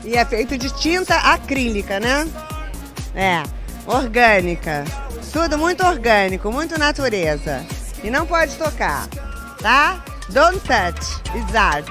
E é feito de tinta acrílica, né? Orgânica. Tudo muito orgânico, muito natureza. E não pode tocar, tá? Don't touch, it's art.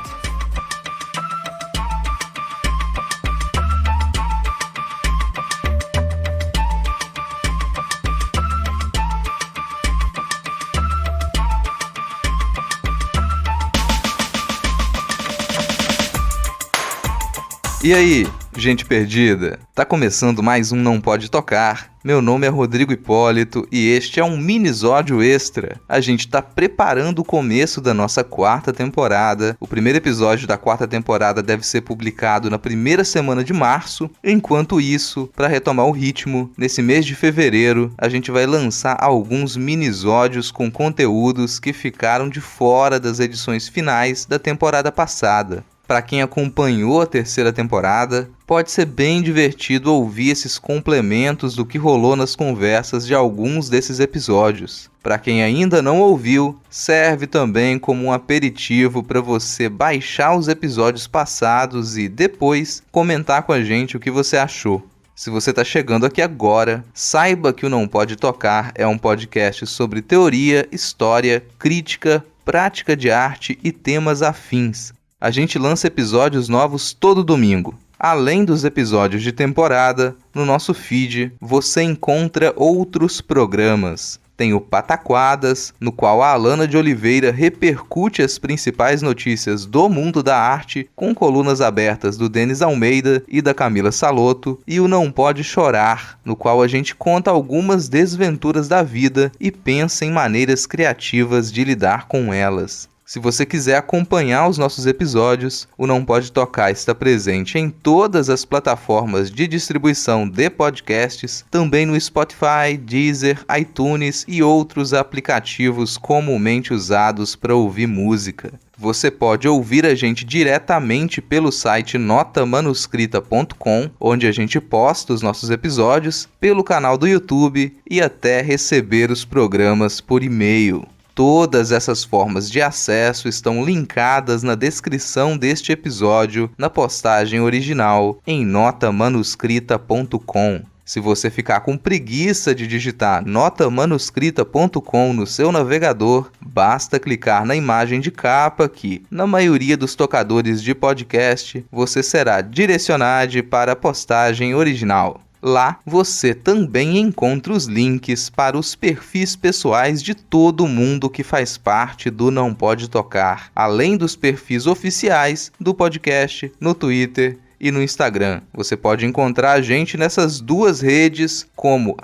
E aí, gente perdida? Tá começando mais um Não Pode Tocar. Meu nome é Rodrigo Hipólito e este é um minisódio extra. A gente tá preparando o começo da nossa quarta temporada. O primeiro episódio da quarta temporada deve ser publicado na primeira semana de março. Enquanto isso, para retomar o ritmo, nesse mês de fevereiro, a gente vai lançar alguns minisódios com conteúdos que ficaram de fora das edições finais da temporada passada. Para quem acompanhou a terceira temporada, pode ser bem divertido ouvir esses complementos do que rolou nas conversas de alguns desses episódios. Para quem ainda não ouviu, serve também como um aperitivo para você baixar os episódios passados e depois comentar com a gente o que você achou. Se você está chegando aqui agora, saiba que o Não Pode Tocar é um podcast sobre teoria, história, crítica, prática de arte e temas afins. A gente lança episódios novos todo domingo. Além dos episódios de temporada, no nosso feed você encontra outros programas. Tem o Pataquadas, no qual a Alana de Oliveira repercute as principais notícias do mundo da arte, com colunas abertas do Denis Almeida e da Camila Salotto, e o Não Pode Chorar, no qual a gente conta algumas desventuras da vida e pensa em maneiras criativas de lidar com elas. Se você quiser acompanhar os nossos episódios, o Não Pode Tocar está presente em todas as plataformas de distribuição de podcasts, também no Spotify, Deezer, iTunes e outros aplicativos comumente usados para ouvir música. Você pode ouvir a gente diretamente pelo site notamanuscrita.com, onde a gente posta os nossos episódios, pelo canal do YouTube e até receber os programas por e-mail. Todas essas formas de acesso estão linkadas na descrição deste episódio, na postagem original, em notamanuscrita.com. Se você ficar com preguiça de digitar notamanuscrita.com no seu navegador, basta clicar na imagem de capa que, na maioria dos tocadores de podcast, você será direcionado para a postagem original. Lá você também encontra os links para os perfis pessoais de todo mundo que faz parte do Não Pode Tocar, além dos perfis oficiais do podcast no Twitter e no Instagram. Você pode encontrar a gente nessas duas redes como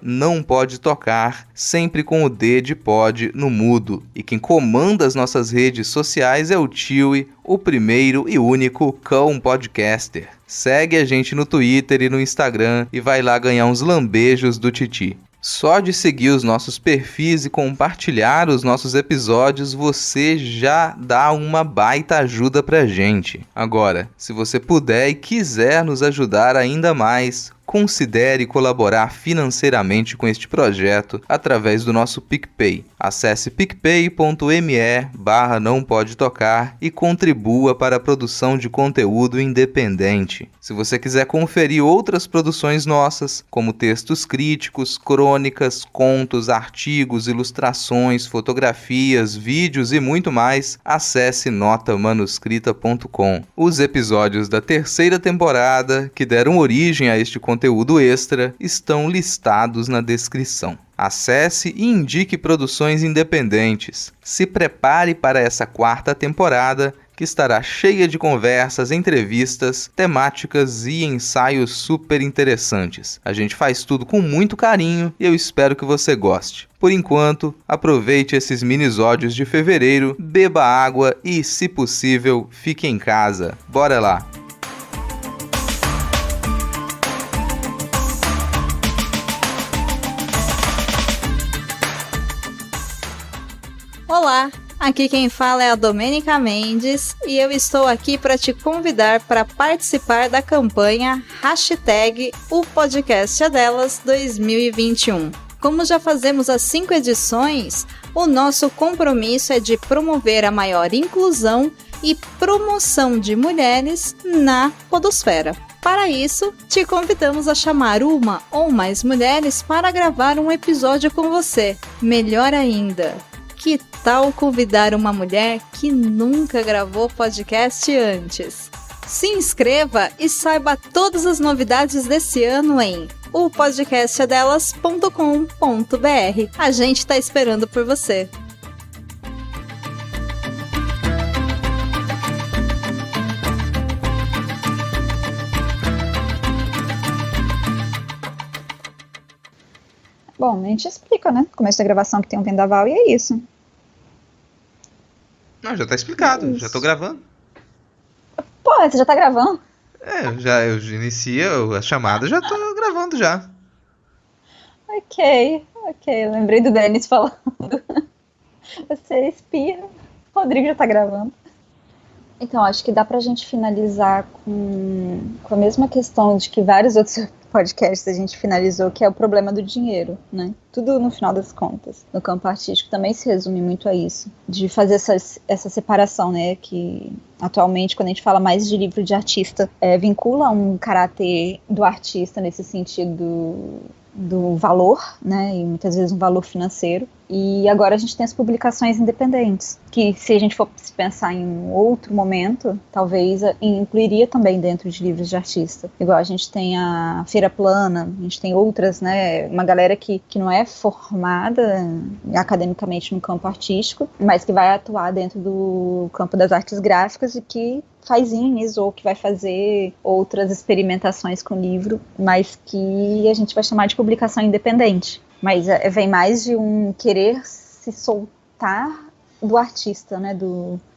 @nãopodetocar, sempre com o D de pod no mudo. E quem comanda as nossas redes sociais é o Tiwi, o primeiro e único cão podcaster. Segue a gente no Twitter e no Instagram e vai lá ganhar uns lambejos do Titi. Só de seguir os nossos perfis e compartilhar os nossos episódios, você já dá uma baita ajuda pra gente. Agora, se você puder e quiser nos ajudar ainda mais, considere colaborar financeiramente com este projeto através do nosso PicPay. Acesse picpay.me/nãopodetocar e contribua para a produção de conteúdo independente. Se você quiser conferir outras produções nossas, como textos críticos, crônicas, contos, artigos, ilustrações, fotografias, vídeos e muito mais, acesse notamanuscrita.com. Os episódios da terceira temporada, que deram origem a este conteúdo extra, estão listados na descrição. Acesse e indique produções independentes. Se prepare para essa quarta temporada, que estará cheia de conversas, entrevistas, temáticas e ensaios super interessantes. A gente faz tudo com muito carinho e eu espero que você goste. Por enquanto, aproveite esses minisódios de fevereiro, beba água e, se possível, fique em casa. Bora lá! Olá, aqui quem fala é a Domênica Mendes e eu estou aqui para te convidar para participar da campanha #O Podcast é Delas 2021. Como já fazemos as 5 edições, o nosso compromisso é de promover a maior inclusão e promoção de mulheres na podosfera. Para isso, te convidamos a chamar uma ou mais mulheres para gravar um episódio com você. Melhor ainda, que tal convidar uma mulher que nunca gravou podcast antes? Se inscreva e saiba todas as novidades desse ano em opodcastadelas.com.br. A gente está esperando por você. Bom, a gente explica, né? Começo da gravação que tem um vendaval e é isso. Não, já tá explicado, já tô gravando. Pô, você já tá gravando? Eu inicio a chamada, já tô gravando já. Ok. Lembrei do Denis falando. Você espirra. O Rodrigo já tá gravando. Então, acho que dá pra gente finalizar com a mesma questão de que vários outros podcasts a gente finalizou, que é o problema do dinheiro, né? Tudo no final das contas. No campo artístico também se resume muito a isso. De fazer essa separação, né? Que atualmente, quando a gente fala mais de livro de artista, vincula um caráter do artista nesse sentido do valor, né, e muitas vezes um valor financeiro, e agora a gente tem as publicações independentes, que se a gente for pensar em um outro momento, talvez incluiria também dentro de livros de artista, igual a gente tem a Feira Plana, a gente tem outras, né, uma galera que não é formada academicamente no campo artístico, mas que vai atuar dentro do campo das artes gráficas e que faz zines ou que vai fazer outras experimentações com o livro, mas que a gente vai chamar de publicação independente. Mas vem mais de um querer se soltar do artista, né,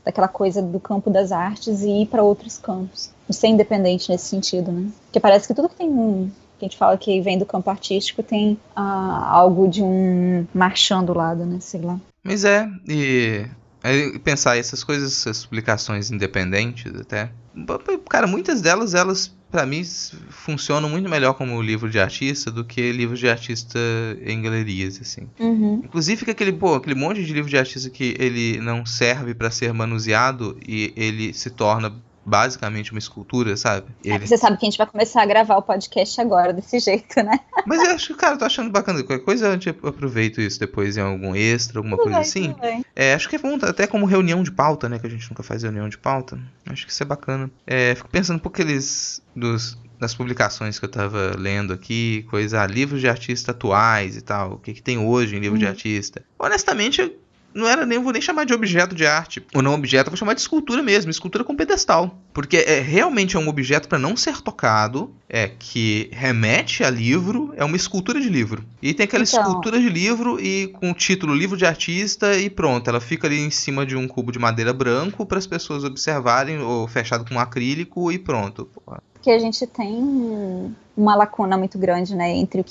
daquela coisa do campo das artes e ir para outros campos. E ser independente nesse sentido, né? Porque parece que tudo que que a gente fala que vem do campo artístico tem algo de um marchand do lado, né, sei lá. Mas aí pensar essas coisas, essas publicações independentes até, cara, muitas delas, pra mim, funcionam muito melhor como livro de artista do que livro de artista em galerias, assim. Uhum. Inclusive fica aquele monte de livro de artista que ele não serve pra ser manuseado e ele se torna basicamente uma escultura, sabe? Você sabe que a gente vai começar a gravar o podcast agora, desse jeito, né? Mas eu acho que, cara, eu tô achando bacana. Qualquer coisa eu aproveito isso depois em algum extra, alguma coisa assim. Acho que é bom, até como reunião de pauta, né? Que a gente nunca faz reunião de pauta. Acho que isso é bacana. Fico pensando um pouco das publicações que eu tava lendo aqui, livros de artista atuais e tal. O que tem hoje em livro de artista. Honestamente, não vou nem chamar de objeto de arte, ou não objeto, eu vou chamar de escultura mesmo, escultura com pedestal, porque realmente é um objeto para não ser tocado, que remete a livro, é uma escultura de livro, e tem aquela escultura de livro e com o título livro de artista e pronto, ela fica ali em cima de um cubo de madeira branco para as pessoas observarem, ou fechado com um acrílico e pronto. Porque a gente tem uma lacuna muito grande, né, entre o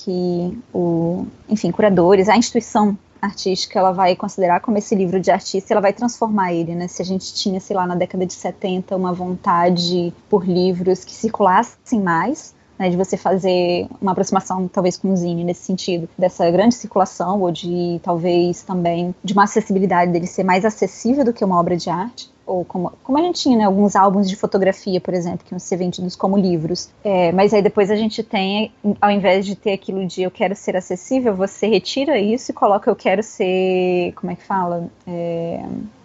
que curadores, a instituição artística, ela vai considerar como esse livro de artista, ela vai transformar ele, né? Se a gente tinha, sei lá, na década de 70, uma vontade por livros que circulassem mais, né, de você fazer uma aproximação, talvez, com o zine, nesse sentido, dessa grande circulação, ou de, talvez, também, de uma acessibilidade dele ser mais acessível do que uma obra de arte, ou como a gente tinha, né, alguns álbuns de fotografia, por exemplo, que iam ser vendidos como livros. Mas aí depois a gente tem, ao invés de ter aquilo de eu quero ser acessível, você retira isso e coloca eu quero ser, como é que fala?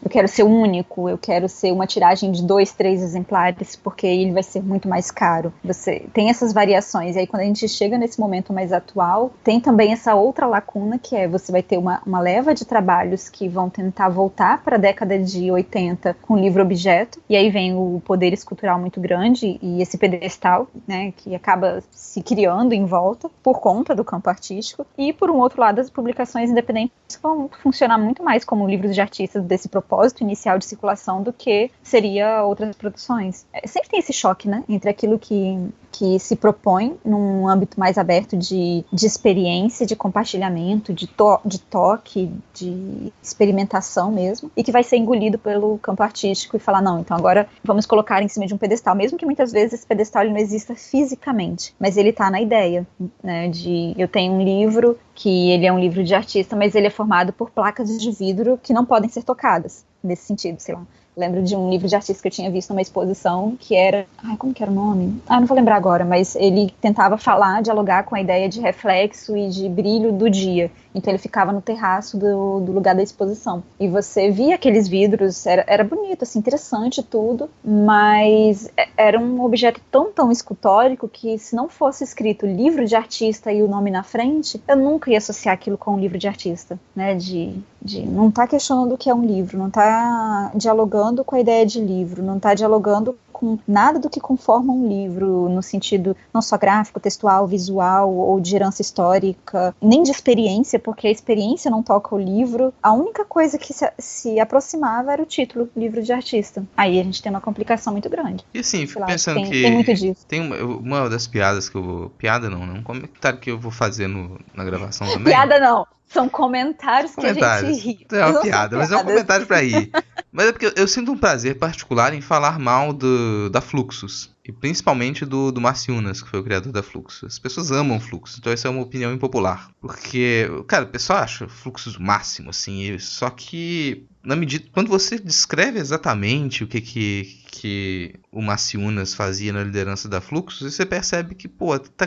Eu quero ser único, eu quero ser uma tiragem de 2, 3 exemplares, porque ele vai ser muito mais caro. Você tem essas variações, e aí quando a gente chega nesse momento mais atual, tem também essa outra lacuna, que você vai ter uma leva de trabalhos que vão tentar voltar para a década de 80 com livro-objeto, e aí vem o poder escultural muito grande, e esse pedestal, né, que acaba se criando em volta, por conta do campo artístico, e por um outro lado, as publicações independentes vão funcionar muito mais como livros de artistas desse propósito inicial de circulação do que seria outras produções. Sempre tem esse choque, né, entre aquilo que que se propõe num âmbito mais aberto de experiência, de compartilhamento, de toque, de experimentação mesmo, e que vai ser engolido pelo campo artístico e falar, não, então agora vamos colocar em cima de um pedestal, mesmo que muitas vezes esse pedestal ele não exista fisicamente, mas ele está na ideia, né, eu tenho um livro que ele é um livro de artista, mas ele é formado por placas de vidro que não podem ser tocadas, nesse sentido, sei lá. Lembro de um livro de artista que eu tinha visto numa exposição que era... como que era o nome? Não vou lembrar agora, mas ele tentava dialogar com a ideia de reflexo e de brilho do dia. Então ele ficava no terraço do lugar da exposição. E você via aqueles vidros, era bonito, assim, interessante tudo, mas era um objeto tão escultórico que se não fosse escrito livro de artista e o nome na frente, eu nunca ia associar aquilo com um livro de artista, né? De não tá questionando o que é um livro, não tá dialogando com a ideia de livro, não tá dialogando com nada do que conforma um livro, no sentido não só gráfico, textual, visual ou de herança histórica, nem de experiência, porque a experiência não toca o livro. A única coisa que se aproximava era o título, livro de artista. Aí a gente tem uma complicação muito grande. E assim, fico pensando que tem muito disso. Tem uma das piadas que eu vou... Piada não, um comentário que eu vou fazer na gravação também. Piada não. São comentários que a gente ri. É uma piada, mas é um comentário pra rir. Mas é porque eu sinto um prazer particular em falar mal da Fluxus. E principalmente do Marciunas, que foi o criador da Fluxus. As pessoas amam Fluxus, então essa é uma opinião impopular. Porque, cara, o pessoal acha Fluxus o máximo, assim. Só que, na medida... Quando você descreve exatamente o que o Marciunas fazia na liderança da Fluxus, você percebe que,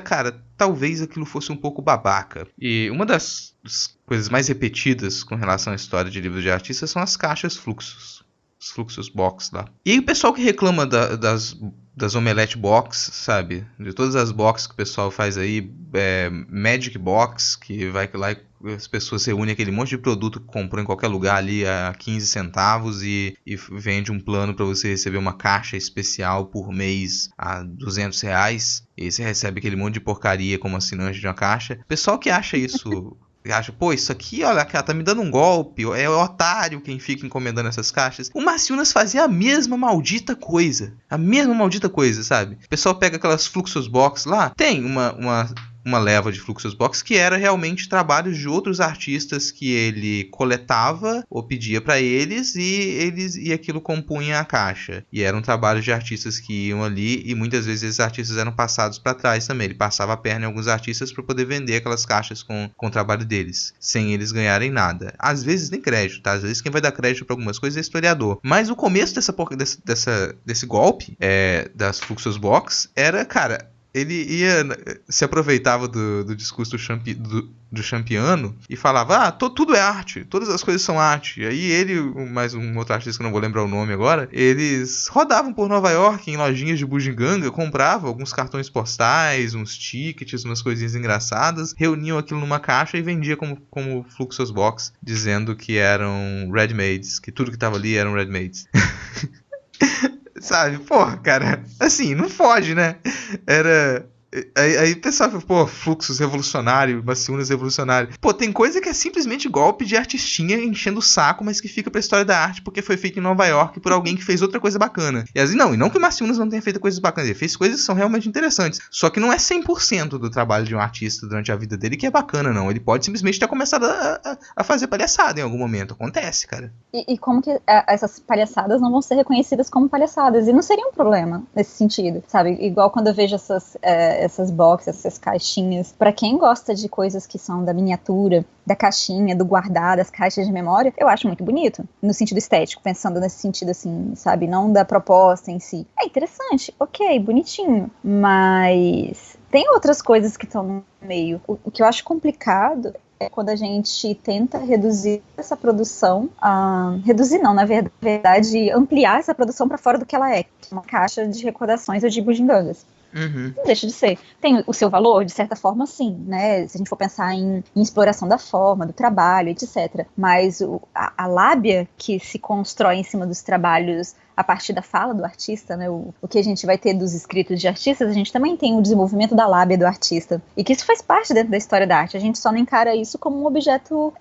cara, talvez aquilo fosse um pouco babaca. E uma das coisas mais repetidas com relação à história de livros de artistas são as caixas Fluxus. Os Fluxus Box lá. E aí o pessoal que reclama das Omelette Box, sabe? De todas as boxes que o pessoal faz aí, Magic Box, que vai lá e as pessoas reúnem aquele monte de produto que comprou em qualquer lugar ali a 15 centavos e vende um plano para você receber uma caixa especial por mês a R$200. E você recebe aquele monte de porcaria como assinante de uma caixa. O pessoal que acha isso... acha, isso aqui, olha, tá me dando um golpe, é otário quem fica encomendando essas caixas. O Marciunas fazia a mesma maldita coisa, sabe? O pessoal pega aquelas Fluxus Box lá, tem uma leva de Fluxus Box que era realmente trabalhos de outros artistas que ele coletava ou pedia pra eles e aquilo compunha a caixa. E eram trabalhos de artistas que iam ali e muitas vezes esses artistas eram passados pra trás também. Ele passava a perna em alguns artistas pra poder vender aquelas caixas com o trabalho deles, sem eles ganharem nada. Às vezes nem crédito, tá? Às vezes quem vai dar crédito pra algumas coisas é historiador. Mas o começo desse golpe das Fluxus Box era, cara... Ele se aproveitava do discurso do Champiano e falava, tudo é arte, todas as coisas são arte. E aí ele, mais um outro artista que eu não vou lembrar o nome agora, eles rodavam por Nova York em lojinhas de bugiganga, compravam alguns cartões postais, uns tickets, umas coisinhas engraçadas, reuniam aquilo numa caixa e vendiam como Fluxus Box, dizendo que eram ready-mades, que tudo que tava ali eram ready-mades. Sabe, cara, assim, não foge, né? Aí o pessoal fala, Fluxus revolucionário, Marciunas revolucionário. Tem coisa que é simplesmente golpe de artistinha enchendo o saco, mas que fica pra história da arte porque foi feito em Nova York por alguém que fez outra coisa bacana. E assim, não que o Marciunas não tenha feito coisas bacanas, ele fez coisas que são realmente interessantes. Só que não é 100% do trabalho de um artista durante a vida dele que é bacana, não. Ele pode simplesmente ter começado a fazer palhaçada em algum momento. Acontece, cara. E como que essas palhaçadas não vão ser reconhecidas como palhaçadas? E não seria um problema nesse sentido, sabe? Igual quando eu vejo essas boxes, essas caixinhas. Pra quem gosta de coisas que são da miniatura, da caixinha, do guardar, das caixas de memória, eu acho muito bonito, no sentido estético, pensando nesse sentido assim, sabe, não da proposta em si. É interessante, ok, bonitinho, mas tem outras coisas que estão no meio. O que eu acho complicado é quando a gente tenta reduzir essa produção, reduzir não, na verdade, ampliar essa produção para fora do que ela é, uma caixa de recordações ou de bugigangas. Uhum. Não deixa de ser. Tem o seu valor, de certa forma, sim, né? Se a gente for pensar em exploração da forma, do trabalho, etc. Mas a lábia que se constrói em cima dos trabalhos a partir da fala do artista, né? O que a gente vai ter dos escritos de artistas, a gente também tem o desenvolvimento da lábia do artista. E que isso faz parte dentro da história da arte. A gente só não encara isso como um objeto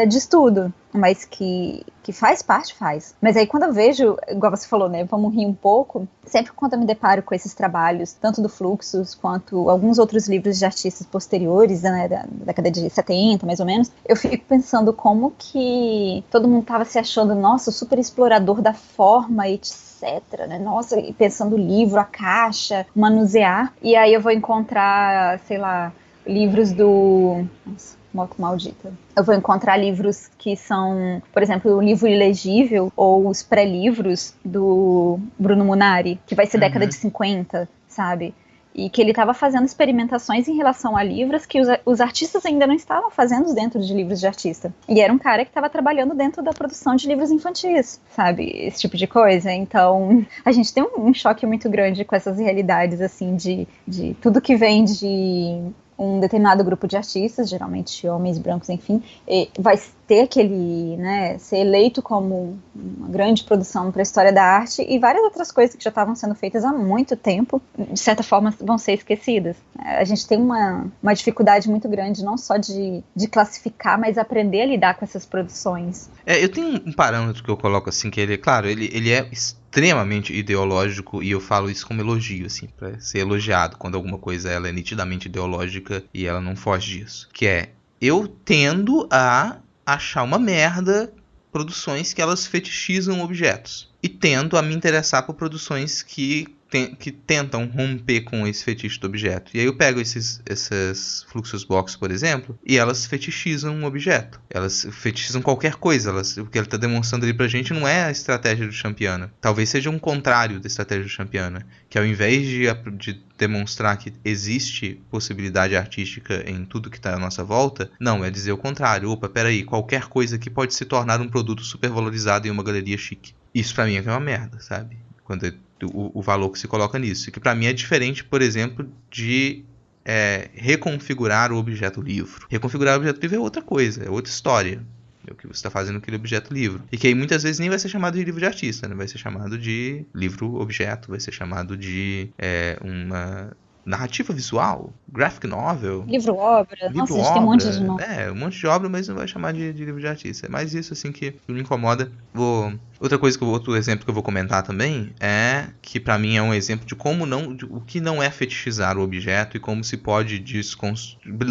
de estudo, mas que que faz parte, faz. Mas aí quando eu vejo, igual você falou, né, vamos rir um pouco, sempre quando eu me deparo com esses trabalhos, tanto do Fluxus quanto alguns outros livros de artistas posteriores, né, da década de 70, mais ou menos, eu fico pensando como que todo mundo tava se achando, nossa, super explorador da forma, etc, né? Nossa, e pensando o livro, a caixa, manusear, e aí eu vou encontrar, sei lá, livros do... Nossa, moto maldita. Eu vou encontrar livros que são, por exemplo, o livro ilegível ou os pré-livros do Bruno Munari, que vai ser década de 50, sabe? E que ele estava fazendo experimentações em relação a livros que os artistas ainda não estavam fazendo dentro de livros de artista. E era um cara que estava trabalhando dentro da produção de livros infantis, sabe? Esse tipo de coisa. Então, a gente tem um choque muito grande com essas realidades, assim, de tudo que vem de um determinado grupo de artistas, geralmente homens brancos, enfim, vai ter aquele, né, ser eleito como uma grande produção para a história da arte, e várias outras coisas que já estavam sendo feitas há muito tempo, de certa forma vão ser esquecidas. A gente tem uma dificuldade muito grande, não só de classificar, mas aprender a lidar com essas produções. Eu tenho um parâmetro que eu coloco assim, que ele, claro, ele é extremamente ideológico, e eu falo isso como elogio, assim, para ser elogiado quando alguma coisa ela é nitidamente ideológica e ela não foge disso. Que é, eu tendo a achar uma merda produções que elas fetichizam objetos, e tendo a me interessar por produções que tentam romper com esse fetiche do objeto. E aí eu pego esses Fluxus Box, por exemplo, e elas fetichizam um objeto. Elas fetichizam qualquer coisa. O que ele está demonstrando ali pra gente não é a estratégia do Champiana. Talvez seja um contrário da estratégia do Champiana, que ao invés de demonstrar que existe possibilidade artística em tudo que está à nossa volta, não, é dizer o contrário. Opa, peraí, qualquer coisa que pode se tornar um produto super valorizado em uma galeria chique. Isso pra mim é uma merda, sabe? Quando o valor que se coloca nisso. Que pra mim é diferente, por exemplo, de reconfigurar o objeto livro. Reconfigurar o objeto livro é outra coisa, é outra história. É o que você está fazendo com aquele objeto livro. E que aí muitas vezes nem vai ser chamado de livro de artista, né? Vai ser chamado de livro objeto, vai ser chamado de uma narrativa visual, graphic novel. Livro-obra. Nossa, a gente tem um monte de nome. Um monte de obra, mas não vai chamar de livro de artista. É mais isso, assim, que me incomoda. Outro exemplo que eu vou comentar também é que pra mim é um exemplo de como o que não é fetichizar o objeto e como se pode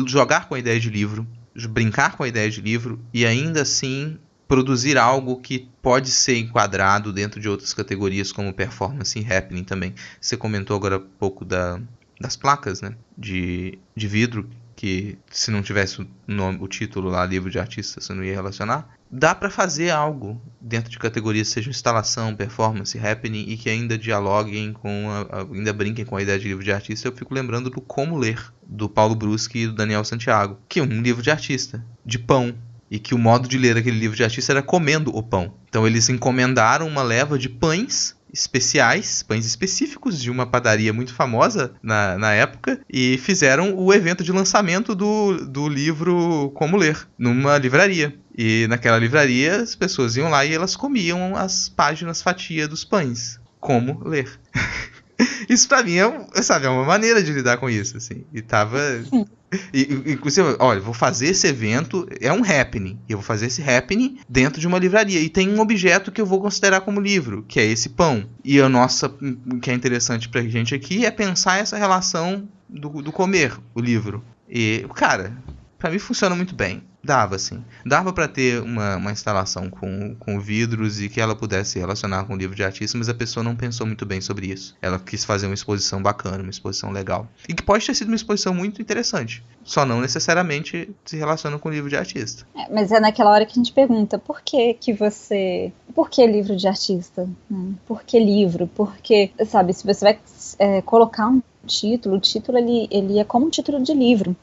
jogar com a ideia de livro, brincar com a ideia de livro e ainda assim produzir algo que pode ser enquadrado dentro de outras categorias como performance e happening também. Você comentou agora há pouco das placas, né, de vidro, que se não tivesse o título lá, livro de artista, você não ia relacionar. Dá para fazer algo dentro de categorias, seja instalação, performance, happening, e que ainda dialoguem ainda brinquem com a ideia de livro de artista. Eu fico lembrando do Como Ler, do Paulo Bruschi e do Daniel Santiago, que é um livro de artista, de pão, e que o modo de ler aquele livro de artista era comendo o pão. Então eles encomendaram uma leva de pães especiais, pães específicos de uma padaria muito famosa na época, e fizeram o evento de lançamento do livro Como Ler, numa livraria. E naquela livraria as pessoas iam lá e elas comiam as páginas fatia dos pães. Como ler. Isso pra mim é uma maneira de lidar com isso, assim. E tava... Inclusive, olha, vou fazer esse evento, é um happening, e eu vou fazer esse happening dentro de uma livraria, e tem um objeto que eu vou considerar como livro, que é esse pão. E o que é interessante pra gente aqui é pensar essa relação do comer o livro. E, cara, pra mim funciona muito bem. Dava pra ter uma instalação com vidros e que ela pudesse se relacionar com o livro de artista, mas a pessoa não pensou muito bem sobre isso. Ela quis fazer uma exposição bacana, uma exposição legal. E que pode ter sido uma exposição muito interessante, só não necessariamente se relaciona com o livro de artista. Mas é naquela hora que a gente pergunta, por que livro de artista? Por que livro? Porque, sabe, se você vai colocar um título, o título ele é como um título de livro.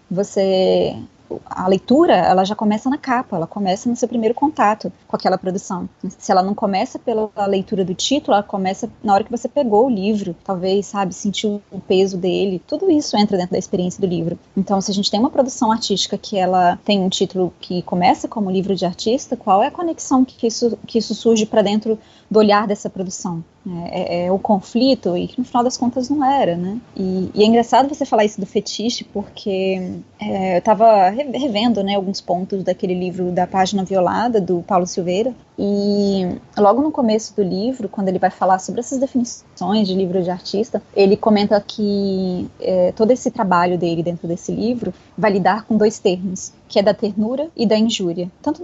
A leitura, ela já começa na capa, ela começa no seu primeiro contato com aquela produção. Se ela não começa pela leitura do título, ela começa na hora que você pegou o livro, talvez, sabe, sentiu o peso dele, tudo isso entra dentro da experiência do livro. Então, se a gente tem uma produção artística que ela tem um título que começa como livro de artista, qual é a conexão que isso surge para dentro do olhar dessa produção? É o conflito, e que no final das contas não era, né? E é engraçado você falar isso do fetiche, porque eu estava revendo, né, alguns pontos daquele livro da Página Violada, do Paulo Silveira, E logo no começo do livro, quando ele vai falar sobre essas definições de livro de artista, ele comenta que todo esse trabalho dele dentro desse livro vai lidar com 2 termos, que é da ternura e da injúria, tanto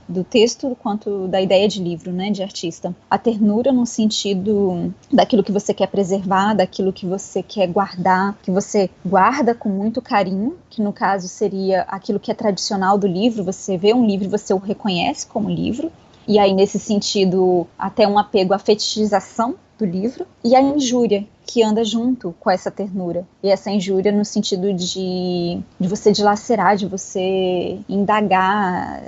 do texto quanto da ideia de livro, né, de artista. A ternura no sentido daquilo que você quer preservar, daquilo que você quer guardar, que você guarda com muito carinho, que no caso seria aquilo que é tradicional do livro. Você vê um livro e você o reconhece como livro, e aí nesse sentido até um apego à fetichização do livro, e a injúria, que anda junto com essa ternura. E essa injúria no sentido de você dilacerar, de você indagar,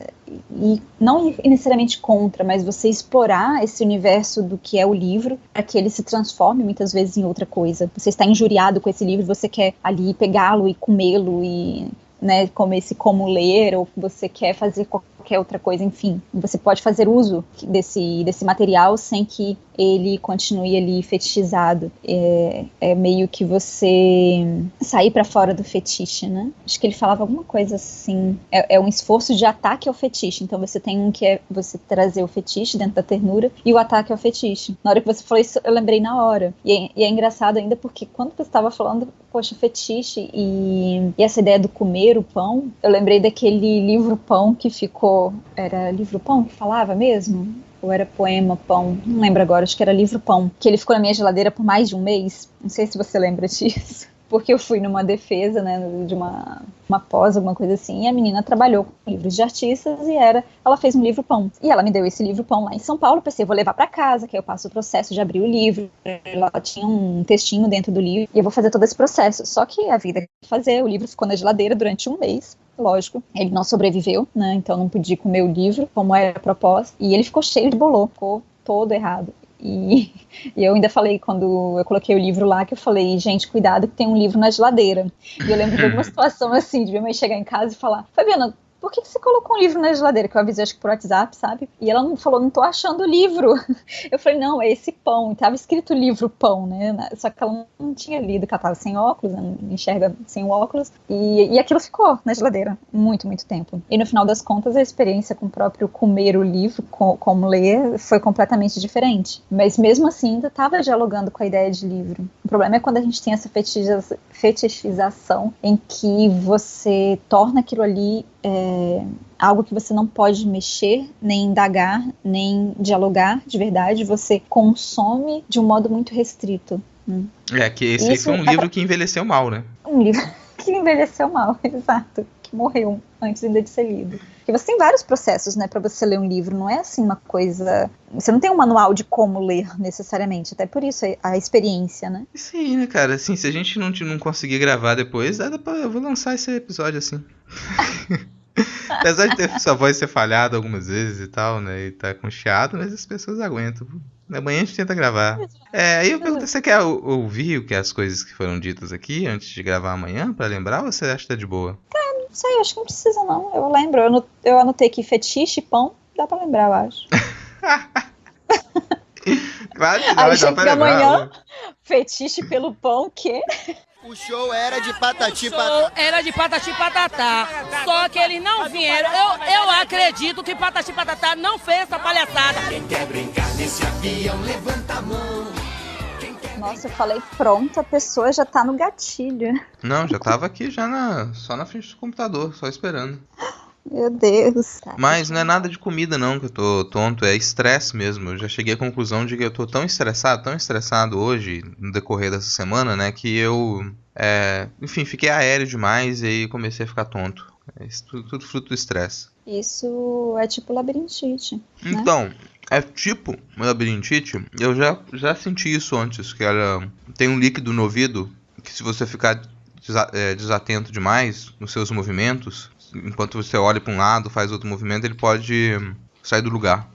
e não ir necessariamente contra, mas você explorar esse universo do que é o livro, para que ele se transforme muitas vezes em outra coisa. Você está injuriado com esse livro, você quer ali pegá-lo e comê-lo e... né, como ler, ou você quer fazer qualquer outra coisa, enfim. Você pode fazer uso desse material sem que ele continue ali fetichizado. É meio que você sair para fora do fetiche, né? Acho que ele falava alguma coisa assim. É um esforço de ataque ao fetiche. Então você tem um que é você trazer o fetiche dentro da ternura e o ataque ao fetiche. Na hora que você falou isso, eu lembrei na hora. E é engraçado ainda porque quando você estava falando, poxa, fetiche e essa ideia do comer o pão, eu lembrei daquele livro Pão que ficou... Era livro Pão que falava mesmo? Ou era poema Pão? Não lembro agora, acho que era livro Pão. Que ele ficou na minha geladeira por mais de um mês. Não sei se você lembra disso. Porque eu fui numa defesa, né, de uma pós, alguma coisa assim, e a menina trabalhou com livros de artistas e ela fez um livro Pão. E ela me deu esse livro Pão lá em São Paulo, pensei, vou levar para casa, que aí eu passo o processo de abrir o livro, ela tinha um textinho dentro do livro, e eu vou fazer todo esse processo. Só que a vida que fazer, o livro ficou na geladeira durante um mês. Lógico, ele não sobreviveu, né, então não podia comer o livro, como era a proposta, e ele ficou cheio de bolor, ficou todo errado. E eu ainda falei, quando eu coloquei o livro lá, que eu falei, gente, cuidado que tem um livro na geladeira. E eu lembro de alguma situação assim, de minha mãe chegar em casa e falar, Fabiana, por que você colocou um livro na geladeira? Que eu avisei, acho que por WhatsApp, sabe? E ela falou, não tô achando o livro. Eu falei, não, é esse Pão. E tava escrito livro Pão, né? Só que ela não tinha lido, que ela tava sem óculos, né? Não enxerga sem o óculos. E aquilo ficou na geladeira muito, muito tempo. E no final das contas, a experiência com o próprio comer o livro, como ler, foi completamente diferente. Mas mesmo assim, ainda tava dialogando com a ideia de livro. O problema é quando a gente tem essa fetichização em que você torna aquilo ali algo que você não pode mexer, nem indagar, nem dialogar de verdade. Você consome de um modo muito restrito. Que esse aí foi um livro que envelheceu mal, né? Um livro que envelheceu mal, exato. Que morreu antes ainda de ser lido. Porque você tem vários processos, né, para você ler um livro. Não é assim uma coisa... Você não tem um manual de como ler, necessariamente. Até por isso, a experiência, né? Sim, né, cara? Assim, se a gente não conseguir gravar depois, eu vou lançar esse episódio assim. Apesar de ter sua voz ser falhada algumas vezes e tal, né? E tá com chiado, mas as pessoas aguentam. Amanhã a gente tenta gravar. Aí eu pergunto, você quer ouvir o que as coisas que foram ditas aqui antes de gravar amanhã, pra lembrar, ou você acha que tá de boa? Não sei, acho que não precisa não. Eu lembro, eu anotei aqui fetiche, pão, dá pra lembrar, eu acho. Claro que não, dá pra lembrar. Amanhã, fetiche pelo pão, que... O show era de patati patatá. Era de patati patatá. Só que eles não vieram. Eu acredito que patati patatá não fez essa palhaçada. Quem quer brincar nesse avião, levanta a mão. Nossa, eu falei pronto, a pessoa já tá no gatilho. Não, já tava aqui só na frente do computador, só esperando. Meu Deus. Mas não é nada de comida não que eu tô tonto, é estresse mesmo. Eu já cheguei à conclusão de que eu tô tão estressado hoje, no decorrer dessa semana, né, que eu, enfim, fiquei aéreo demais e aí comecei a ficar tonto. É tudo fruto do estresse. Isso é tipo labirintite, né? Então, é tipo labirintite, eu já senti isso antes, que tem um líquido no ouvido que se você ficar desatento demais nos seus movimentos, enquanto você olha para um lado, faz outro movimento, ele pode sair do lugar.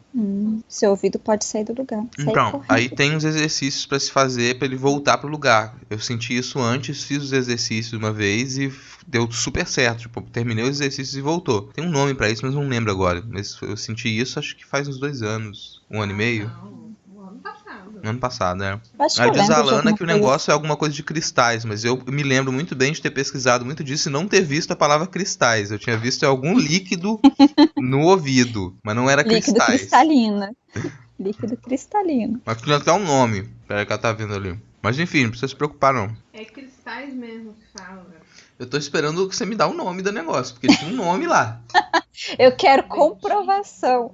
Seu ouvido pode sair do lugar. Então, aí tem uns exercícios para se fazer para ele voltar pro lugar. Eu senti isso antes, fiz os exercícios uma vez e deu super certo. Tipo, terminei os exercícios e voltou. Tem um nome para isso, mas não lembro agora. Mas eu senti isso acho que faz uns 2 anos, 1 ano e meio. Não, o ano passado. Ano passado, né? Acho que Aí eu diz lembro a de Alana alguma que o coisa. negócio é alguma coisa de cristais, mas eu me lembro muito bem de ter pesquisado muito disso e não ter visto a palavra cristais. Eu tinha visto algum líquido no ouvido, mas não era Líquido cristais. cristalino. Líquido cristalino. Mas tinha até um nome. Peraí que ela tá vendo ali. Mas enfim, não precisa se preocupar não. É cristais mesmo que fala. Eu tô esperando que você me dá o nome do negócio, porque tinha um nome lá. Eu quero comprovação.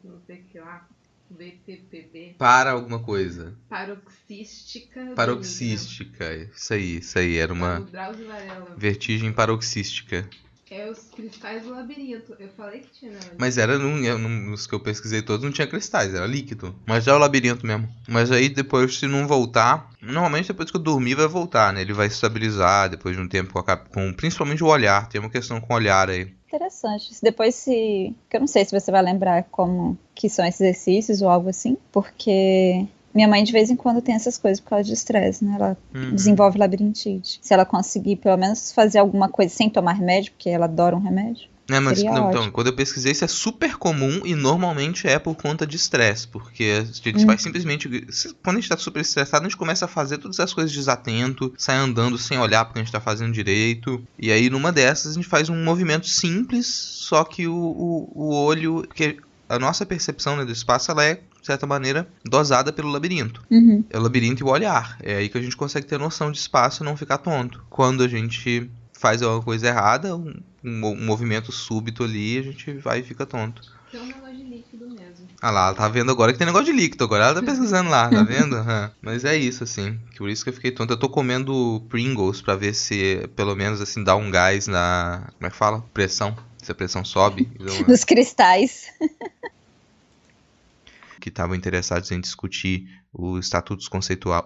Não sei o que lá. VPPB. Para alguma coisa. Paroxística. Paroxística. Isso aí. Era uma O Drauzio Varela. vertigem paroxística. É os cristais do labirinto. Eu falei que tinha, né? Mas era nos que eu pesquisei todos, não tinha cristais, era líquido. Mas é o labirinto mesmo. Mas aí depois, se não voltar, normalmente depois que eu dormir vai voltar, né? Ele vai estabilizar depois de um tempo com principalmente o olhar. Tem uma questão com o olhar aí. Interessante. Depois que eu não sei se você vai lembrar como que são esses exercícios ou algo assim, porque minha mãe de vez em quando tem essas coisas por causa de estresse, né? Ela desenvolve labirintite. Se ela conseguir pelo menos fazer alguma coisa sem tomar remédio, porque ela adora um remédio. Mas Seria então, ótimo. quando eu pesquisei, isso é super comum e normalmente é por conta de estresse, porque a gente vai simplesmente. Quando a gente tá super estressado, a gente começa a fazer todas as coisas desatento, sai andando sem olhar porque a gente tá fazendo direito. E aí, numa dessas, a gente faz um movimento simples, só que o olho. Porque a nossa percepção, né, do espaço, ela é, de certa maneira, dosada pelo labirinto. É o labirinto e o olhar. É aí que a gente consegue ter noção de espaço e não ficar tonto. Quando a gente faz alguma coisa errada, um movimento súbito ali, a gente vai e fica tonto. Que é um negócio de líquido mesmo. Ah lá, ela tá vendo agora que tem negócio de líquido. Agora ela tá pesquisando lá, tá vendo? Mas é isso, assim. Por isso que eu fiquei tonto. Eu tô comendo Pringles pra ver se, pelo menos, assim, dá um gás na... Como é que fala? Pressão. Se a pressão sobe. Nos cristais. Que estavam interessados em discutir os estatutos conceituais,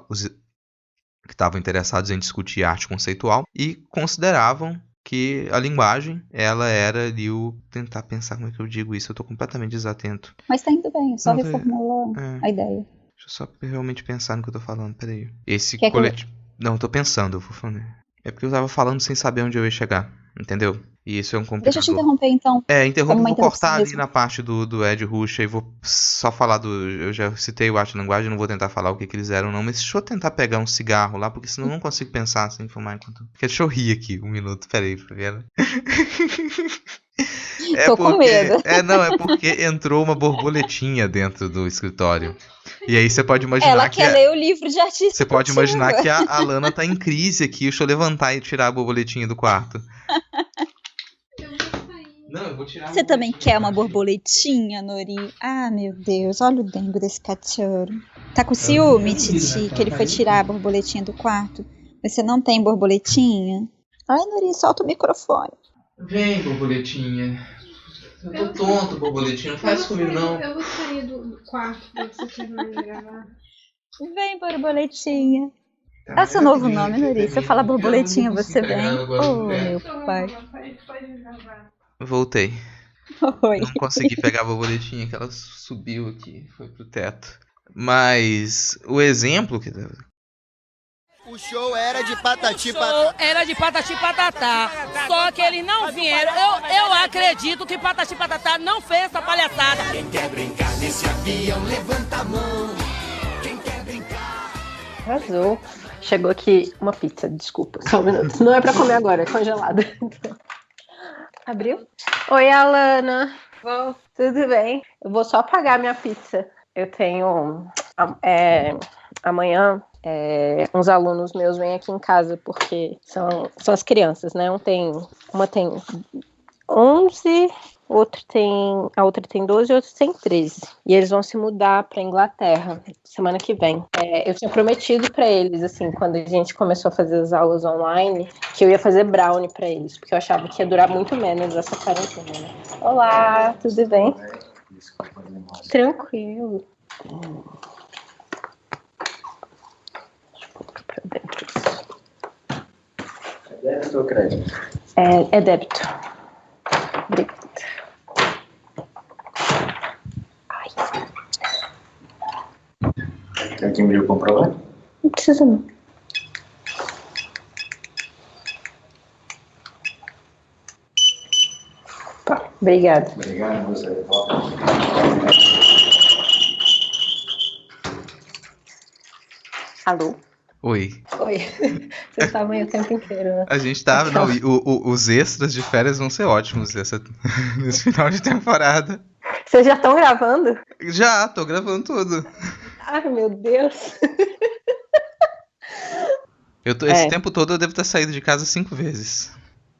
que estavam interessados em discutir arte conceitual e consideravam que a linguagem, ela era ali o... Tentar pensar como é que eu digo isso, eu tô completamente desatento. Mas tá indo bem, só Não, reformula a ideia. Deixa eu só realmente pensar no que eu tô falando, peraí. Esse Quer que coletivo... Não, eu tô pensando, eu vou falando. É porque eu tava falando sem saber onde eu ia chegar, entendeu? E isso é um complicador. Deixa eu te interromper então. Interrompo, Como uma vou cortar ali mesmo. na parte do Ed Rush e vou só falar do... Eu já citei o Arte e Linguagem, não vou tentar falar o que eles eram não, mas deixa eu tentar pegar um cigarro lá, porque senão eu não consigo pensar sem fumar enquanto... Deixa eu rir aqui, um minuto, peraí, pra ver. Tô com medo. É porque entrou uma borboletinha dentro do escritório. E aí você pode imaginar Ela que... quer ler o livro de artista. Você pode contigo. imaginar que a Alana tá em crise aqui. Deixa eu levantar e tirar a borboletinha do quarto. Não, eu vou tirar. Você também quer uma borboletinha, Nori? Ah, meu Deus, olha o dengo desse cachorro. Tá com ciúme, Titi, que ele foi tirar a borboletinha do quarto? Você não tem borboletinha? Ai, Nori, solta o microfone. Vem, borboletinha. Eu tô tonto, borboletinha. Não faz comigo, não. Eu vou sair do quarto pra você terminar de gravar. Vem, borboletinha. É seu novo nome, Nori. Se eu falar borboletinha, você vem. Oh, meu pai. Pode gravar. Voltei. Oi. Não consegui pegar a borboletinha que ela subiu aqui. Foi pro teto. Mas o exemplo que... O show era de patati Show era de patati patatá. Só que eles não vieram. Eu acredito que patati patatá não fez essa palhaçada. Quem quer brincar nesse avião, levanta a mão. Quem quer brincar? Arrasou. Chegou aqui uma pizza, desculpa, só um minuto. Não é pra comer agora, é congelada. Abriu? Oi, Alana. Tudo bem? Eu vou só pagar minha pizza. Eu tenho... amanhã... uns alunos meus vêm aqui em casa porque são as crianças, né? Uma tem 11, a outra tem 12 e a outra tem 13. E eles vão se mudar para Inglaterra semana que vem. Eu tinha prometido para eles, assim, quando a gente começou a fazer as aulas online, que eu ia fazer brownie para eles, porque eu achava que ia durar muito menos essa quarentena, né? Olá, tudo bem? Tranquilo. Pra dentro. É débito ou crédito? É débito. Obrigada. Ai. Quer que envie o comprovante? Não precisa não. Tá, obrigada. Obrigado, você. Alô? Oi. Oi. Vocês estavam aí o tempo inteiro, né? A gente tá. Não, os extras de férias vão ser ótimos nesse final de temporada. Vocês já estão gravando? Já, tô gravando tudo. Ai, meu Deus. Esse tempo todo eu devo ter saído de casa 5 vezes.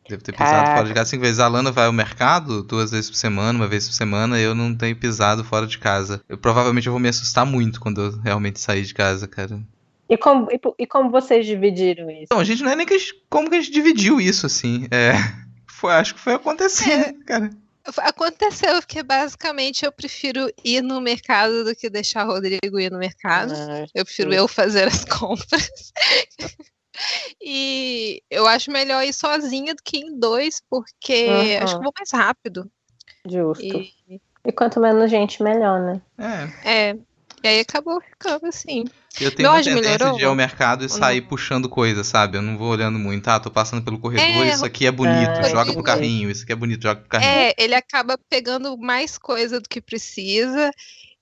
Devo ter pisado fora de casa 5 vezes. A Alana vai ao mercado 2 vezes por semana, 1 vez por semana, e eu não tenho pisado fora de casa. Provavelmente eu vou me assustar muito quando eu realmente sair de casa, cara. E como vocês dividiram isso? Não, a gente não é nem como que a gente dividiu isso, assim. Acho que foi acontecendo, cara. Aconteceu, porque basicamente eu prefiro ir no mercado do que deixar o Rodrigo ir no mercado. Eu prefiro eu fazer as compras. E eu acho melhor ir sozinha do que em 2, porque acho que eu vou mais rápido. Justo. E quanto menos gente, melhor, né? E aí acabou ficando assim. Eu tenho uma tendência de ir ao mercado e sair puxando coisa, sabe? Eu não vou olhando muito. Tô passando pelo corredor, isso aqui é bonito, joga pro carrinho. Isso aqui é bonito, joga pro carrinho. Ele acaba pegando mais coisa do que precisa.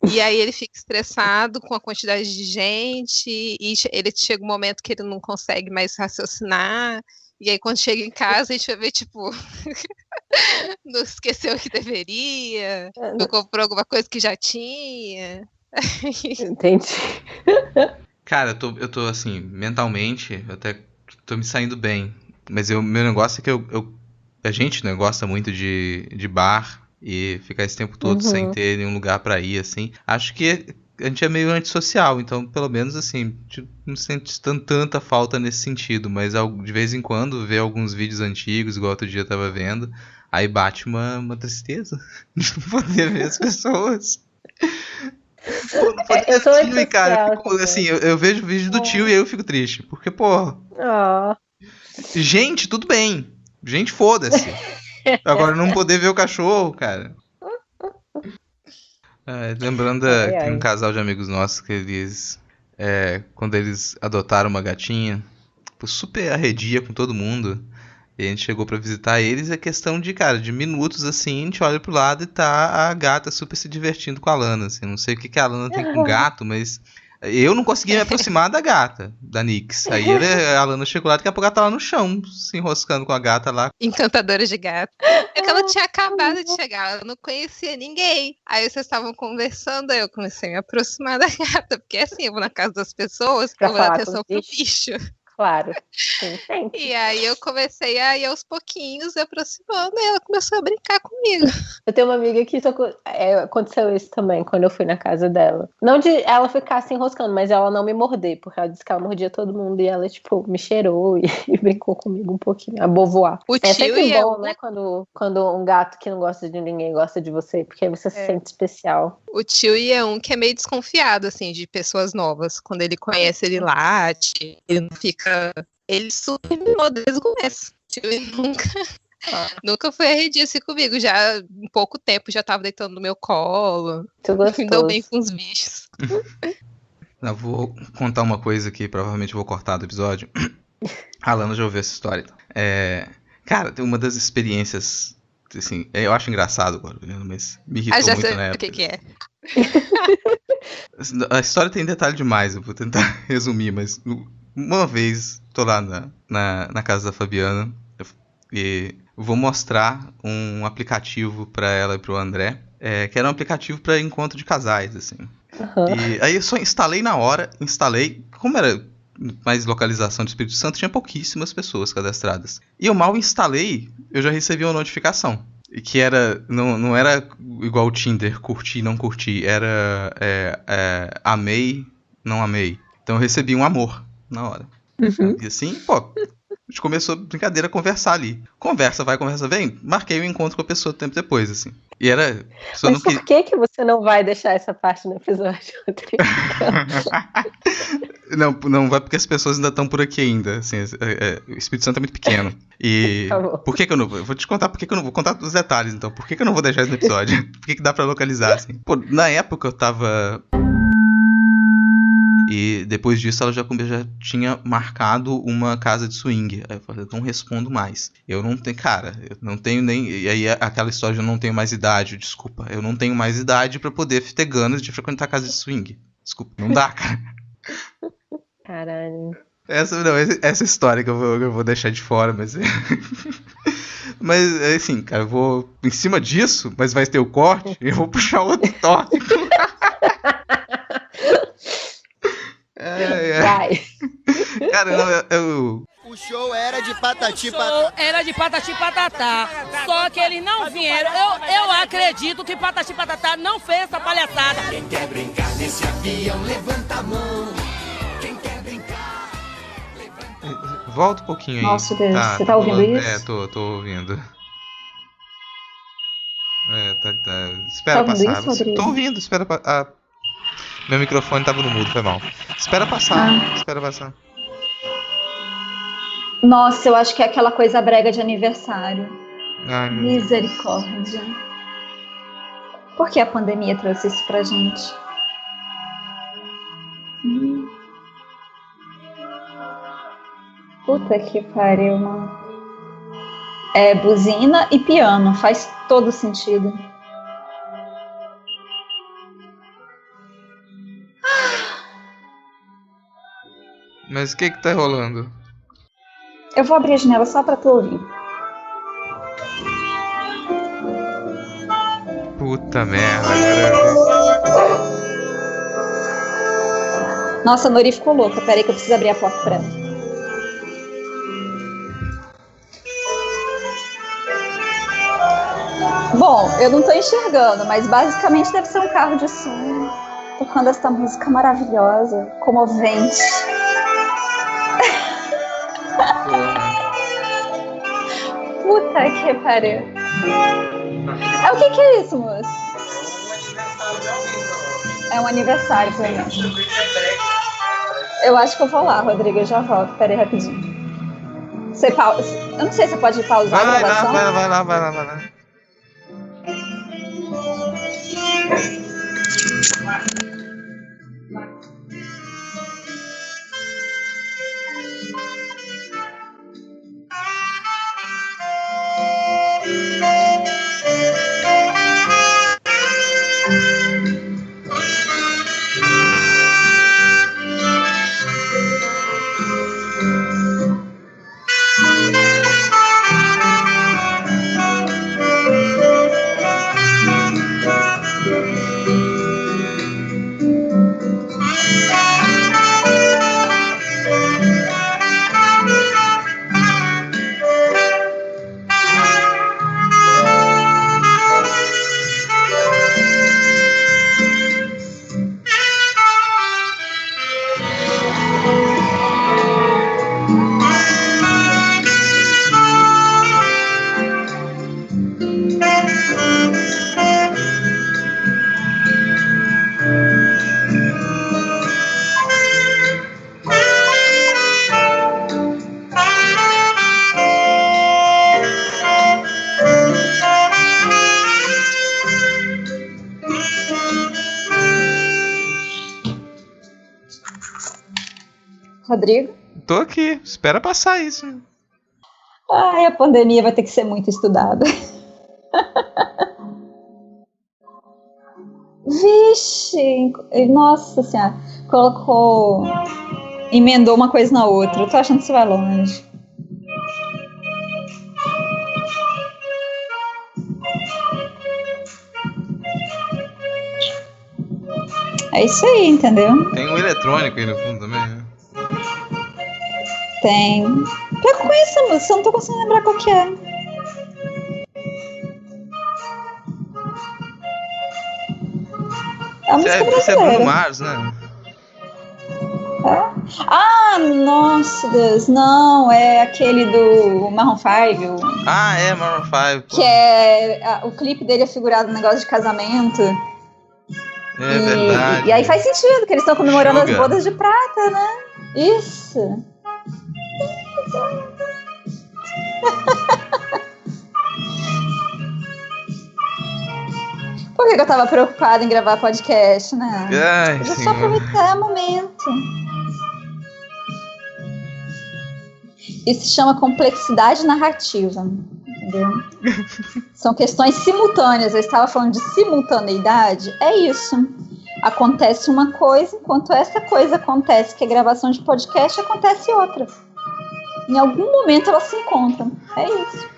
E aí ele fica estressado com a quantidade de gente. E ele chega um momento que ele não consegue mais raciocinar. E aí quando chega em casa, a gente vai ver, tipo... não esqueceu o que deveria. Não comprou alguma coisa que já tinha. Entendi. Cara, eu tô assim, mentalmente, eu até tô me saindo bem. Mas meu negócio é que a gente, né, gosta muito de bar e ficar esse tempo todo sem ter nenhum lugar pra ir, assim. Acho que a gente é meio antissocial, então pelo menos assim, a gente não sente tanta falta nesse sentido. Mas de vez em quando, ver alguns vídeos antigos, igual outro dia eu tava vendo, aí bate uma tristeza de não poder ver as pessoas. Pô, não pode ter tio, cara. Assim, eu vejo o vídeo do tio e aí eu fico triste. Porque, pô. Gente, tudo bem. Gente, foda-se. Agora não poder ver o cachorro, cara. Lembrando que um casal de amigos nossos que eles. Quando eles adotaram uma gatinha, super arredia com todo mundo. E a gente chegou pra visitar eles, é questão de minutos, assim, a gente olha pro lado e tá a gata super se divertindo com a Lana, assim, não sei o que a Lana tem com o gato, mas eu não consegui me aproximar da gata, da Nix. Aí a Lana chegou lá, daqui a pouco ela tá lá no chão, se enroscando com a gata lá. Encantadora de gato. É que ela tinha acabado de chegar, ela não conhecia ninguém. Aí vocês estavam conversando, aí eu comecei a me aproximar da gata, porque assim, eu vou na casa das pessoas, eu vou dar atenção pro bicho. Claro. Sim, sempre. E aí eu comecei a ir aos pouquinhos, aproximando, e ela começou a brincar comigo. Eu tenho uma amiga que aconteceu isso também, quando eu fui na casa dela. Não de ela ficar se enroscando, mas ela não me morder, porque ela disse que ela mordia todo mundo, e ela, tipo, me cheirou e brincou comigo um pouquinho, a bovoar. É sempre bom, né, quando um gato que não gosta de ninguém gosta de você, porque aí você se sente especial. O tio é um que é meio desconfiado, assim, de pessoas novas. Quando ele conhece, ele late, ele não fica... Ele super mimou desde o começo. O tio nunca foi arredio assim comigo. Já em pouco tempo já tava deitando no meu colo. Me deu bem com os bichos. Eu vou contar uma coisa que provavelmente eu vou cortar do episódio. A Lana já ouviu essa história. Cara, tem uma das experiências... Assim, eu acho engraçado agora, mas me irritou já muito sei na época. O que é. A história tem detalhe demais, eu vou tentar resumir, mas uma vez tô lá na casa da Fabiana e vou mostrar um aplicativo pra ela e pro André, que era um aplicativo pra encontro de casais, assim. E aí eu só instalei na hora, como era mais localização do Espírito Santo, tinha pouquíssimas pessoas cadastradas. E eu mal instalei, eu já recebi uma notificação. E que não era igual o Tinder, curti, não curti. Era amei, não amei. Então eu recebi um amor na hora. E assim, pô, a gente começou a brincadeira a conversar ali. Conversa vai, conversa vem. Marquei o encontro com a pessoa tempo depois, assim. E era... Mas por que você não vai deixar essa parte no episódio, Rodrigo? Não vai porque as pessoas ainda estão por aqui ainda. Assim, o Espírito Santo é muito pequeno. E por que eu não vou? Eu vou te contar por que eu não vou contar os detalhes, então. Por que eu não vou deixar isso no episódio? Por que dá pra localizar, assim? Pô, na época eu tava... E depois disso ela já tinha marcado uma casa de swing. Aí eu falei, eu não respondo mais. Eu não tenho nem... E aí aquela história de eu não tenho mais idade, desculpa. Eu não tenho mais idade pra poder ter ganas de frequentar casa de swing. Desculpa, não dá, cara. caralho. Essa história que eu vou deixar de fora, mas... Mas, assim, cara, eu vou... Em cima disso, mas vai ter o corte, eu vou puxar outro tópico. Vai. Cara, não, eu... O show era de patati patatá. Era de patati patatá. Só que eles não vieram. Eu acredito que patati patatá não fez essa palhaçada. Quem quer brincar nesse avião, levanta a mão. Quem quer brincar, Volta um pouquinho aí. Nossa, Deus, você tá ouvindo isso? Tô ouvindo. Tá. Espera tá ouvindo passar. Isso, Rodrigo? Tô ouvindo, espera passar. Meu microfone tava no mudo, foi mal. Espera passar, espera passar. Nossa, eu acho que é aquela coisa brega de aniversário. Ai, meu Misericórdia. Por que a pandemia trouxe isso pra gente? Puta que pariu, mano. É buzina e piano, faz todo sentido. Mas o que tá rolando? Eu vou abrir a janela só pra tu ouvir. Puta merda, cara. Nossa, a Nori ficou louca. Peraí que eu preciso abrir a porta pra ela. Bom, eu não tô enxergando, mas basicamente deve ser um carro de som tocando esta música maravilhosa, comovente. Puta que pariu. O que é isso, moço? É um aniversário pra mim. Eu acho que eu vou lá, Rodrigo, eu já volto. Pera aí, rapidinho. Eu não sei se você pode pausar a gravação. Vai lá. Rodrigo? Tô aqui, espera passar isso. Ai, a pandemia vai ter que ser muito estudada. Vixe, nossa senhora, emendou uma coisa na outra. Eu tô achando que você vai longe. É isso aí, entendeu? Tem um eletrônico aí no fundo também, né? Tem. Pior que com isso, moça, eu não tô conseguindo lembrar qual que é. É a música brasileira. Você é Bruno Mars, né? É? Ah, nossa Deus, não, é aquele do Maroon 5. Ah, é, Maroon 5. Que é, o clipe dele é figurado no negócio de casamento. É verdade. E aí faz sentido, que eles estão comemorando as bodas de prata, né? Isso. Por que eu tava preocupada em gravar podcast, né? Ai, eu só aproveitar o momento. Isso se chama complexidade narrativa, entendeu? São questões simultâneas. Eu estava falando de simultaneidade. É isso. Acontece uma coisa, enquanto essa coisa acontece, que é gravação de podcast, acontece outra. Em algum momento elas se encontram. É isso.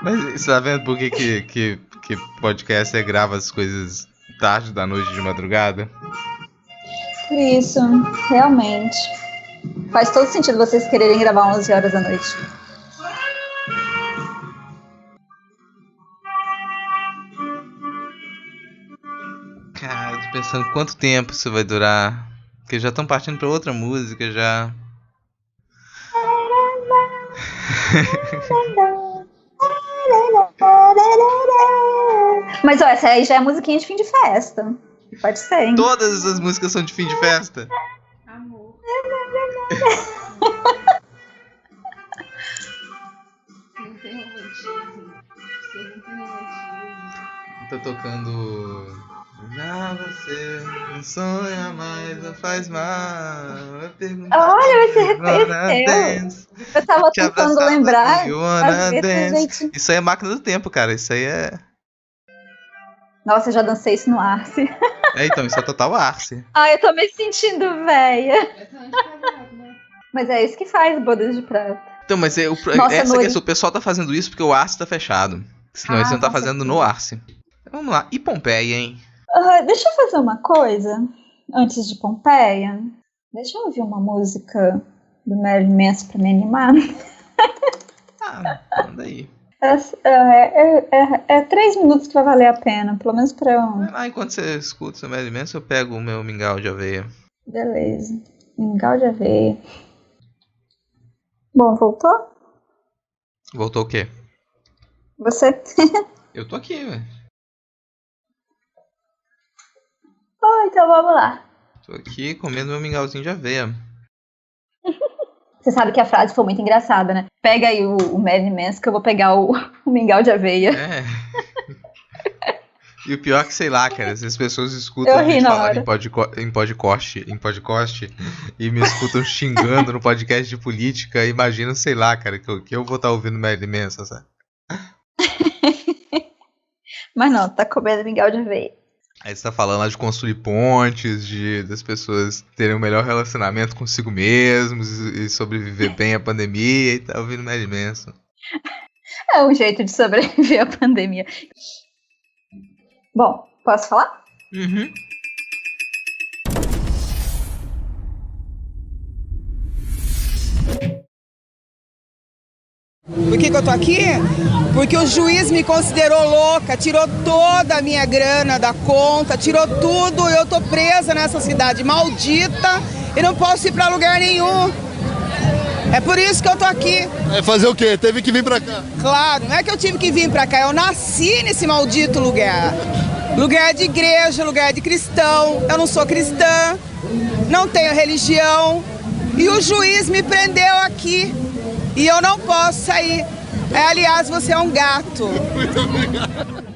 Mas você tá vendo por que podcast grava as coisas tarde da noite, de madrugada? Por isso, realmente. Faz todo sentido vocês quererem gravar 11 horas da noite. Cara, eu tô pensando quanto tempo isso vai durar. Porque já estão partindo pra outra música já. Mas ó, essa aí já é musiquinha de fim de festa. Pode ser, hein? Todas essas músicas são de fim de festa. Amor. Não tem romantismo. Você não tem romantismo. Tô tocando. Já você não sonha mais, não faz mal. Olha, você reconheceu. Eu tava tentando lembrar. Isso aí é máquina do tempo, cara. Isso aí é. Nossa, eu já dancei isso no Arce. É, então, isso é total Arce. Ai, eu tô me sentindo velha. Mas é isso que faz bodas de prata. Então, mas o pessoal tá fazendo isso porque o Arce tá fechado. Senão eles não tá fazendo no Arce. Então, vamos lá. E Pompeia, hein? Deixa eu fazer uma coisa antes de Pompeia. Deixa eu ouvir uma música do Marilyn Manson pra me animar. Manda aí. É 3 minutos que vai valer a pena, pelo menos pra eu... Vai lá, enquanto você escuta o seu Marilyn Manson, eu pego o meu mingau de aveia. Beleza. Mingau de aveia. Bom, voltou? Voltou o quê? Você? Eu tô aqui, velho. Então vamos lá. Tô aqui comendo meu mingauzinho de aveia. Você sabe que a frase foi muito engraçada, né? Pega aí o Marilyn Manson que eu vou pegar o mingau de aveia. É. E o pior é que, sei lá, cara, se as pessoas escutam a gente falar em podcast e me escutam xingando no podcast de política, imaginam, sei lá, cara, que eu vou estar ouvindo Marilyn Manson, sabe? Mas não, tá comendo mingau de aveia. Aí você tá falando lá de construir pontes, das pessoas terem um melhor relacionamento consigo mesmos e sobreviver bem à pandemia e tá ouvindo Marilyn Manson. É um jeito de sobreviver à pandemia. Bom, posso falar? Uhum. Por que eu tô aqui? Porque o juiz me considerou louca, tirou toda a minha grana da conta, tirou tudo, eu tô presa nessa cidade maldita e não posso ir pra lugar nenhum. É por isso que eu tô aqui. É fazer o quê? Teve que vir pra cá? Claro, não é que eu tive que vir pra cá, eu nasci nesse maldito lugar. Lugar de igreja, lugar de cristão, eu não sou cristã, não tenho religião e o juiz me prendeu aqui. E eu não posso sair. Aliás, você é um gato. Muito obrigado.